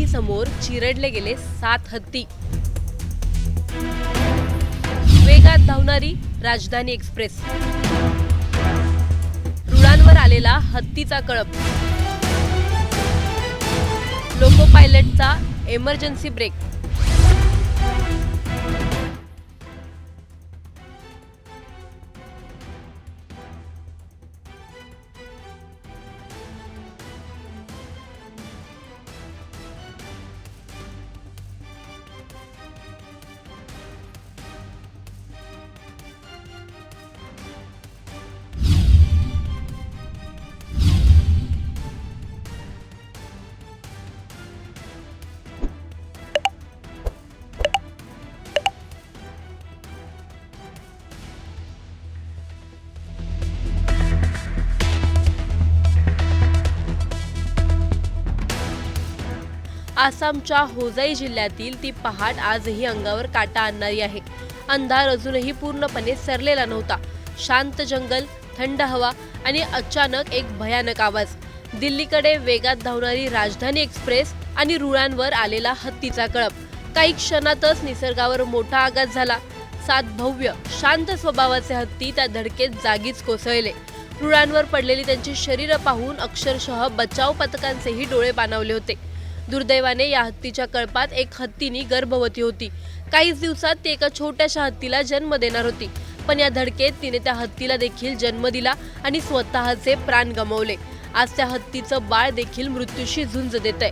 समोर चिरडले गेले 7 हत्ती। वेगात धावणारी राजधानी एक्सप्रेस, रुळांवर आलेला हत्तीचा कळप, लोको पायलटचा इमर्जन्सी ब्रेक। आसामच्या होजाई जिल्ह्यातील ती पहाट आजही अंगावर काटा आणणारी आहे। अंधार अजूनही पूर्णपणे सरलेला नव्हता। शांत जंगल, थंड हवा आणि अचानक एक भयानक आवाज। दिल्लीकडे वेगात धावणारी राजधानी एक्सप्रेस आणि रुळांवर आलेला हत्तीचा कळप। काही क्षणातच निसर्गावर मोठा आघात झाला। 7 भव्य शांत स्वभावाचे हत्ती त्या धडकेत जागीच कोसळले। रुळांवर पडलेली त्यांची शरीरं पाहून अक्षरशः बचाव पथकांचेही डोळे पाणावले होते। दुर्दैवाने या हत्तीच्या कळपात एक हत्तीनी गर्भवती होती। काहीच दिवसात ती एका छोट्याशा हत्तीला जन्म देणार होती, पण या धडकेत तिने त्या हत्तीला देखील जन्म दिला आणि स्वतःचे प्राण गमावले। आज त्या हत्तीचं बाळ देखील मृत्यूशी झुंज देतंय।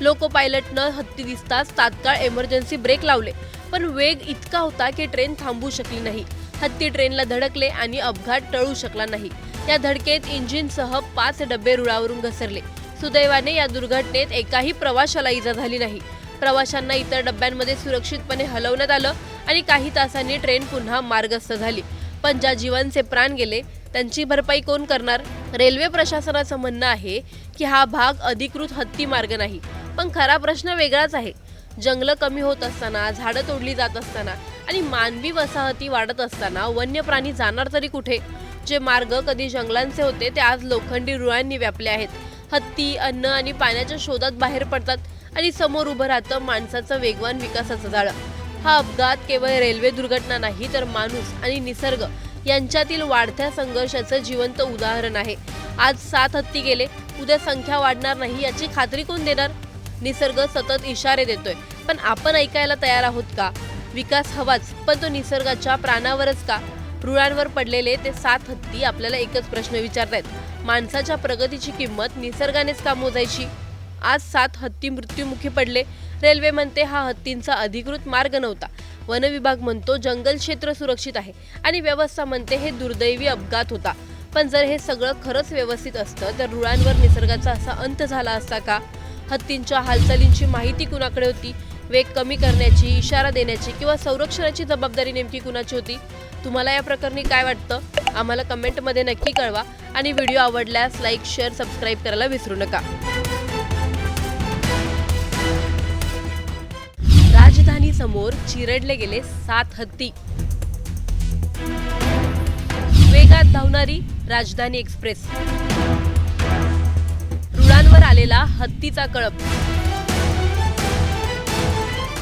लोको पायलटनं हत्ती दिसताच तात्काळ इमर्जन्सी ब्रेक लावले, पण वेग इतका होता की ट्रेन थांबू शकली नाही। हत्ती ट्रेनला धडकले आणि अपघात टळू शकला नाही। या धडकेत इंजिनसह 5 डबे रुळावरून घसरले। सुदैवाने या दुर्घटनेत एकाही प्रवाशाला इजा झाली नाही। प्रवाशांना इतर डब्यांमध्ये सुरक्षितपणे हलवण्यात आलं आणि काही तासांनी ट्रेन पुन्हा मार्गस्थ झाली। पण ज्या जीवांचे प्राण गेले त्यांची भरपाई कोण करणार? रेल्वे प्रशासनाचं म्हणणं आहे की हा भाग अधिकृत हत्ती मार्ग नाही, पण खरा प्रश्न वेगळाच आहे। जंगलं कमी होत असताना, झाडं तोडली जात असताना आणि मानवी वसाहती वाढत असताना वन्य प्राणी जाणार तरी कुठे? जे मार्ग कधी जंगलांचे होते ते आज लोखंडी रुळांनी व्यापले आहेत। हत्ती अन्न आणि पाण्याच्या शोधात बाहेर पडतात आणि समोर उभं राहतं माणसाचं वेगवान विकासाचं जाळं। हा अपघात केवळ रेल्वे दुर्घटना नाही, तर माणूस आणि निसर्ग यांच्यातील वाढत्या संघर्षाचं जिवंत उदाहरण आहे। आज 7 हत्ती गेले, उद्या संख्या वाढणार नाही याची खात्री कोण देणार? निसर्ग सतत इशारे देतोय, पण आपण ऐकायला तयार आहोत का? विकास हवाच, पण तो निसर्गाच्या प्राणावरच का? रुळांवर पडलेले ते 7 हत्ती आपल्याला एकच प्रश्न विचारतायत, माणसाच्या प्रगतीची किंमत निसर्गानेच का मोजायची? आज 7 हत्ती मृत्युमुखी पडले। रेल्वे म्हणते हा हत्तींचा अधिकृत मार्ग नव्हता, वन विभाग म्हणतो जंगल क्षेत्र सुरक्षित आहे आणि व्यवस्था म्हणते हे दुर्दैवी अपघात होता। पण जर हे सगळं खरंच व्यवस्थित असतं तर रुळांवर निसर्गाचा असा अंत झाला असता का? हत्तींच्या हालचालींची माहिती कुणाकडे होती? वेग कमी करण्याची, इशारा देण्याची किंवा संरक्षणाची जबाबदारी नेमकी कुणाची होती? तुम्हाला या प्रकरणी काय वाटतं? आम्हाला कमेंटमध्ये नक्की कळवा आणि व्हिडिओ आवडल्यास लाईक, शेअर, सबस्क्राईब करायला विसरू नका। राजधानी समोर चिरडले गेले 7 हत्ती। वेगात धावणारी राजधानी एक्सप्रेस, रुळांवर आलेला हत्तीचा कळप,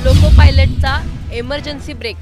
लोको पायलटचा इमर्जन्सी ब्रेक।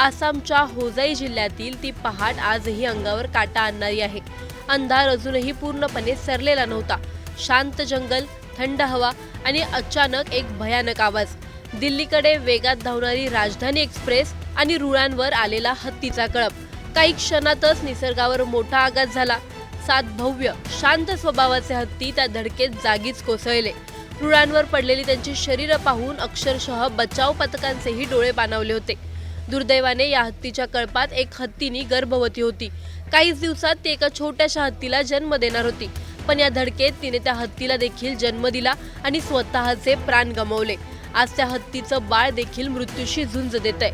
आसामच्या होजाई जिल्ह्यातील ती पहाट आजही अंगावर काटा आणणारी आहे। अंधार अजूनही पूर्णपणे सरलेला नव्हता। शांत जंगल, थंड हवा आणि अचानक एक भयानक आवाज। दिल्लीकडे वेगात धावणारी राजधानी एक्सप्रेस आणि रुळांवर आलेला हत्तीचा कळप। काही क्षणातच निसर्गावर मोठा आघात झाला। 7 भव्य शांत स्वभावाचे हत्ती त्या धडकेत जागीच कोसळले। रुळांवर पडलेली त्यांची शरीरं पाहून अक्षरशः बचाव पथकांचेही डोळे पाणावले होते। दुर्दैवाने या हत्तीच्या कळपात एक हत्तीनी गर्भवती होती। काहीच दिवसात ती एका छोट्याशा हत्तीला जन्म देणार होती, पण या धडकेत तिने त्या हत्तीला देखील जन्म दिला आणि स्वतःचे प्राण गमावले। आज त्या हत्तीचं बाळ देखील मृत्यूशी झुंज देतंय।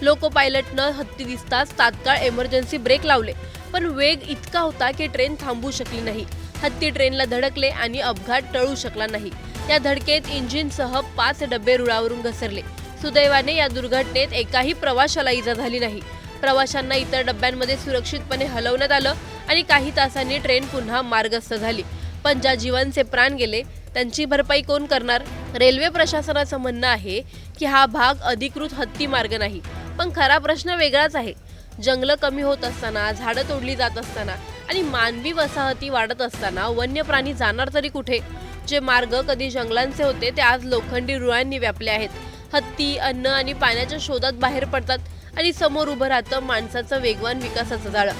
लोको पायलटनं हत्ती दिसताच तात्काळ इमर्जन्सी ब्रेक लावले, पण वेग इतका होता की ट्रेन थांबू शकली नाही। हत्ती ट्रेनला धडकले आणि अपघात टळू शकला नाही। या धडकेत इंजिनसह 5 डबे रुळावरून घसरले। सुदैवाने या दुर्घटनेत एकाही प्रवाशाला इजा झाली नाही। प्रवाशांना इतर डब्यांमध्ये सुरक्षितपणे हलवण्यात आलं आणि काही तासांनी ट्रेन पुन्हा मार्गस्थ झाली। पण ज्या जीवांचे प्राण गेले त्यांची भरपाई कोण करणार? रेल्वे प्रशासनाचं म्हणणं आहे की हा भाग अधिकृत हत्ती मार्ग नाही, पण खरा प्रश्न वेगळाच आहे। जंगलं कमी होत असताना, झाडं तोडली जात असताना आणि मानवी वसाहती वाढत असताना वन्य प्राणी जाणार तरी कुठे? जे मार्ग कधी जंगलांचे होते ते आज लोखंडी रुळांनी व्यापले आहेत। हत्ती अन्न आणि पाण्याच्या शोधात बाहेर पडतात आणि समोर उभं राहतं माणसाचं वेगवान विकासाचं जाळं।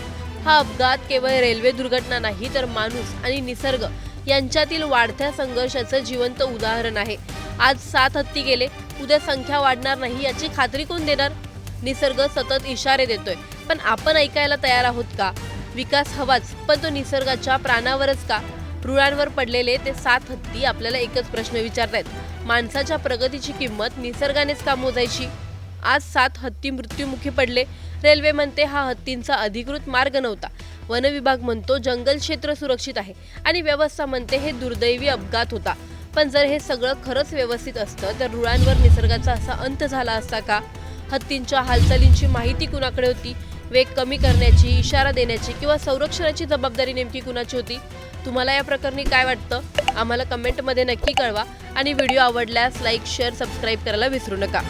हा अपघात केवळ रेल्वे दुर्घटना नाही, तर माणूस आणि निसर्ग यांच्यातील वाढत्या संघर्षाचं जिवंत उदाहरण आहे। आज 7 हत्ती गेले, उद्या संख्या वाढणार नाही याची खात्री कोण देणार? निसर्ग सतत इशारे देतोय, पण आपण ऐकायला तयार आहोत का? विकास हवाच, पण तो निसर्गाच्या प्राणावरच का? रुळांवर पडलेले ते 7 हत्ती आपल्याला एकच प्रश्न विचारतायत, माणसाच्या प्रगतीची किंमत निसर्गानेच का मोजायची? आज 7 हत्ती मृत्युमुखी पडले। रेल्वे म्हणते हा हत्तींचा अधिकृत मार्ग नव्हता, वन विभाग म्हणतो जंगल क्षेत्र सुरक्षित आहे आणि व्यवस्था म्हणते हे दुर्दैवी अपघात होता। पण जर हे सगळं खरंच व्यवस्थित असतं तर रुळांवर निसर्गाचा असा अंत झाला असता का? हत्तींच्या हालचालींची माहिती कुणाकडे होती? वेग कमी करण्याची, इशारा देण्याची किंवा संरक्षणाची जबाबदारी नेमकी कुणाची होती? तुम्हाला या प्रकरणी काय वाटतं? आम्हाला कमेंटमध्ये नक्की कळवा आणि व्हिडिओ आवडल्यास लाईक, शेअर, सबस्क्राईब करायला विसरू नका।